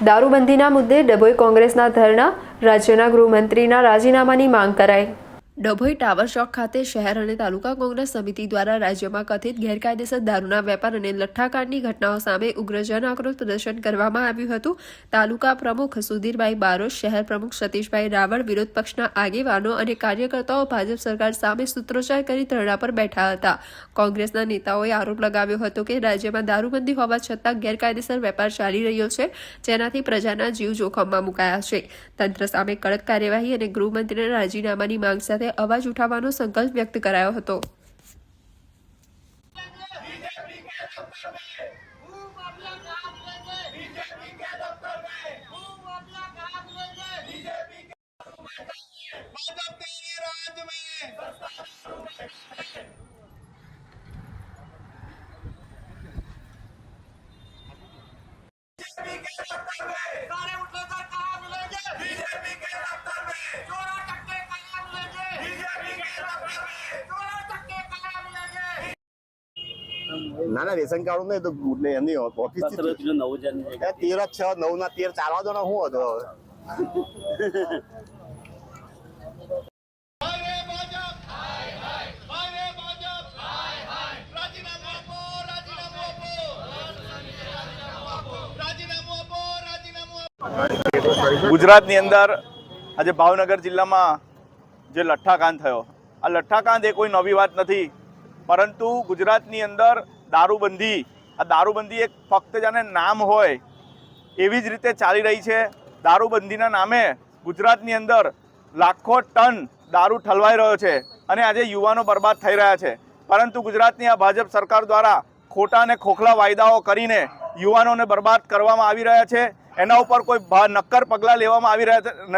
દારૂબંધીના મુદ્દે ડભોઈ કોંગ્રેસના ધરણા, રાજ્યના ગૃહમંત્રીના રાજીનામાની માંગ કરાઈ। ડભોઈ ટાવર ચોક ખાતે શહેર અને તાલુકા કોંગ્રેસ સમિતિ દ્વારા રાજ્યમાં કથિત ગેરકાયદેસર દારૂના વેપાર અને લઠ્ઠાકાંડની ઘટનાઓ સામે ઉગ્ર જન આક્રોશ પ્રદર્શન કરવામાં આવ્યું હતું। તાલુકા પ્રમુખ સુધીરભાઈ બારોટ, શહેર પ્રમુખ સતીશભાઈ રાવળ, વિરોધ પક્ષના આગેવાનો અને કાર્યકર્તાઓ ભાજપ સરકાર સામે સૂત્રોચ્ચાર કરી ધરણા પર બેઠા હતા। કોંગ્રેસના નેતાઓએ આરોપ લગાવ્યો હતો કે રાજ્યમાં દારૂબંધી હોવા છતાં ગેરકાયદેસર વેપાર ચાલી રહ્યો છે, જેનાથી પ્રજાના જીવ જોખમમાં મુકાયા છે। તંત્ર સામે કડક કાર્યવાહી અને ગૃહમંત્રીના રાજીનામાની માંગ સાથે અવાજ ઉઠાવવાનો સંકલ્પ વ્યક્ત કરાયો હતો। ના ના રેશન કાર્ડ નહીં તો એમની ઓફિસ 13/6/9 ચાલવા દો ને શું હતો ગુજરાતની અંદર આજે ભાવનગર જિલ્લામાં જે લઠ્ઠાકાંડ થયો, આ લઠ્ઠાકાંડ એ કોઈ નવી વાત નથી, પરંતુ ગુજરાતની અંદર દારૂબંધી એક ફક્ત જાણે નામ હોય એવી જ રીતે ચાલી રહી છે। દારૂબંધીના નામે ગુજરાતની અંદર લાખો ટન દારૂ ઠલવાઈ રહ્યો છે અને આજે યુવાનો બરબાદ થઈ રહ્યા છે, પરંતુ ગુજરાતની આ ભાજપ સરકાર દ્વારા ખોટા અને ખોખલા વાયદાઓ કરીને યુવાનોને બરબાદ કરવામાં આવી રહ્યા છે। એના ઉપર કોઈ નક્કર પગલાં લેવામાં આવી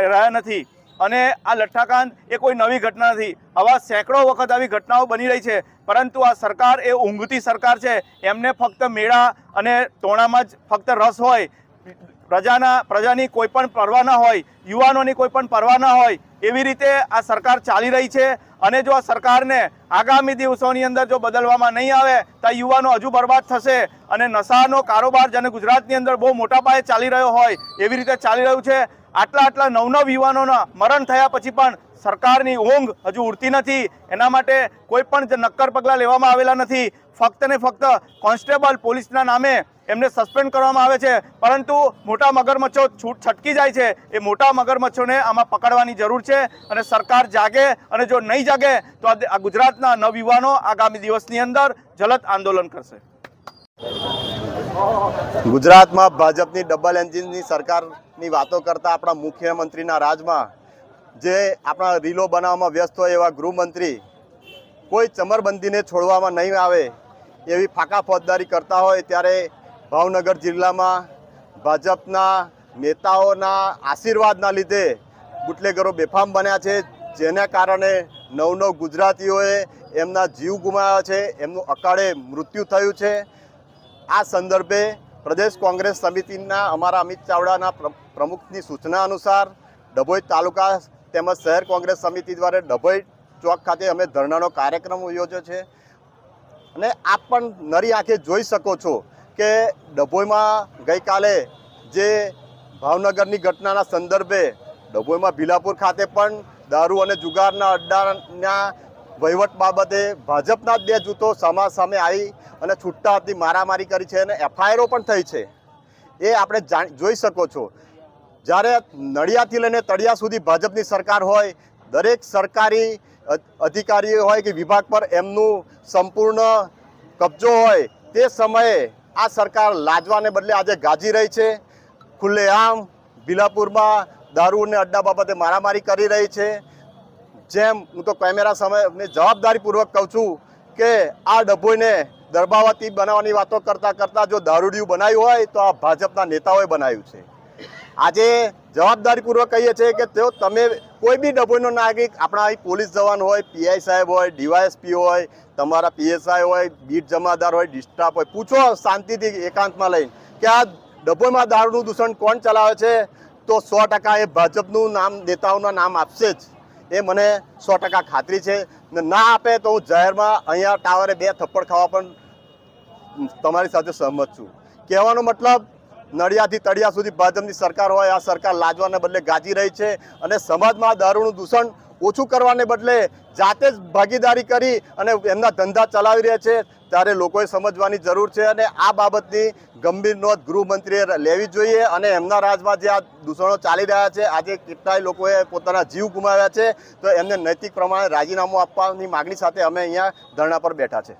રહ્યા નથી અને આ લઠ્ઠાકાંડ એ કોઈ નવી ઘટના નથી। આવા સેંકડો વખત આવી ઘટનાઓ બની રહી છે, પરંતુ આ સરકાર એ ઊંઘતી સરકાર છે। એમને ફક્ત મેળા અને ટોણામાં જ ફક્ત રસ હોય, પ્રજાની કોઈ પણ પરવા ના હોય, યુવાનોની કોઈ પણ પરવા ના હોય, એવી રીતે આ સરકાર ચાલી રહી છે। અને જો આ સરકારને આગામી દિવસોની અંદર જો બદલવામાં નહીં આવે તો યુવાનો હજુ બરબાદ થશે અને નશાનો કારોબાર જેને ગુજરાતની અંદર બહુ મોટા પાયે ચાલી રહ્યો હોય એવી રીતે ચાલી રહ્યું છે। આટલા નવ યુવાનોના મરણ થયા પછી પણ સરકારની ઊંઘ હજુ ઉડતી નથી। એના માટે કોઈ પણ નક્કર પગલાં લેવામાં આવેલા નથી। ફક્ત ને ફક્ત કોન્સ્ટેબલ પોલીસના નામે એમને સસ્પેન્ડ કરવામાં આવે છે, પરંતુ મોટા મગરમચ્છો છટકી જાય છે। એ મોટા મગરમચ્છોને આમાં પકડવાની જરૂર છે અને સરકાર જાગે, અને જો નહીં જાગે તો આ ગુજરાતના નવયુવાનો આગામી દિવસની અંદર જલદ આંદોલન કરશે। ગુજરાતમાં ભાજપની ડબલ એન્જિનની સરકારની વાતો કરતા આપણા મુખ્યમંત્રીના રાજમાં જે આપણા રીલો બનાવવામાં વ્યસ્ત હોય એવા ગૃહમંત્રી કોઈ ચમરબંધીને છોડવામાં નહીં આવે એવી ફાંકા ફોજદારી કરતા હોય, ત્યારે ભાવનગર જિલ્લામાં ભાજપના નેતાઓના આશીર્વાદના લીધે બુટલેગરો બેફામ બન્યા છે, જેના કારણે નવ ગુજરાતીઓએ એમના જીવ ગુમાવ્યા છે, એમનું અકાળે મૃત્યુ થયું છે। આ સંદર્ભે પ્રદેશ કોંગ્રેસ સમિતિના અમારા અમિત ચાવડાના પ્રમુખની સૂચના અનુસાર ડભોઈ તાલુકા તેમજ શહેર કોંગ્રેસ સમિતિ દ્વારા ડભોઈ ચોક ખાતે અમે ધરણાનો કાર્યક્રમ યોજ્યો છે। અને આપ પણ નરી આંખે જોઈ શકો છો કે ડભોઈમાં ગઈકાલે જે ભાવનગરની ઘટનાના સંદર્ભે ડભોઈમાં ભીલાપુર ખાતે પણ દારૂ અને જુગારના અડ્ડાના વહીવટ બાબતે ભાજપના જ 2 જૂથો સામે આવી અને છૂટા હાથની મારામારી કરી છે અને એફઆઈઆરો પણ થઈ છે। એ આપણે જોઈ શકો છો। જ્યારે નડિયાદથી લઈને તળિયા સુધી ભાજપની સરકાર હોય, દરેક સરકારી અધિકારીઓ હોય કે વિભાગ પર એમનું સંપૂર્ણ કબજો હોય, તે સમયે આ સરકાર લાજવાને બદલે આજે ગાજી રહી છે। ખુલ્લેઆમ ભીલાપુરમાં દારૂ અને અડ્ડા બાબતે મારામારી કરી રહી છે। જેમ હું તો કેમેરા સામે જવાબદારીપૂર્વક કહું છું કે આ ડભોઈને દરબાવતી બનાવવાની વાતો કરતાં જો દારૂડિયું બનાવ્યું હોય તો આ ભાજપના નેતાઓએ બનાવ્યું છે। આજે જવાબદારીપૂર્વક કહીએ છીએ કે તમે કોઈ બી ડભોઈનો નાગરિક, આપણા અહીં પોલીસ જવાન હોય, પીઆઈ સાહેબ હોય, ડીવાયએસપી હોય, તમારા પીએસઆઈ હોય, બીટ જમાદાર હોય, ડિસ્ટાફ હોય, પૂછો શાંતિથી એકાંતમાં લઈને કે આ ડભોઈમાં દારૂનું દૂષણ કોણ ચલાવે છે, તો 100% એ ભાજપનું નામ, નેતાઓના નામ આપશે જ। એ મને 100% ખાતરી છે। ના આપે તો હું જાહેરમાં અહીંયા ટાવરે 2 થપ્પડ ખાવા પણ તમારી સાથે સહમત છું। કહેવાનો મતલબ નડિયાદથી તળિયા સુધી ભાજપની સરકાર હોય, આ સરકાર લાજવાને બદલે ગાજી રહી છે અને સમાજમાં દારૂનું દૂષણ ઓછું કરવાને બદલે જાતે જ ભાગીદારી કરી અને એમના ધંધા ચલાવી રહ્યા છે. ત્યારે લોકોએ સમજવાની જરૂર છે અને આ બાબતની ગંભીર નોંધ ગૃહમંત્રીએ લેવી જોઈએ અને એમના રાજમાં જે આ દૂષણો ચાલી રહ્યા છે, આજે કેટલાય લોકોએ પોતાના જીવ ગુમાવ્યા છે, તો એમને નૈતિક પ્રમાણે રાજીનામું આપવાની માગણી સાથે અમે અહીંયા ધરણા પર બેઠા છે.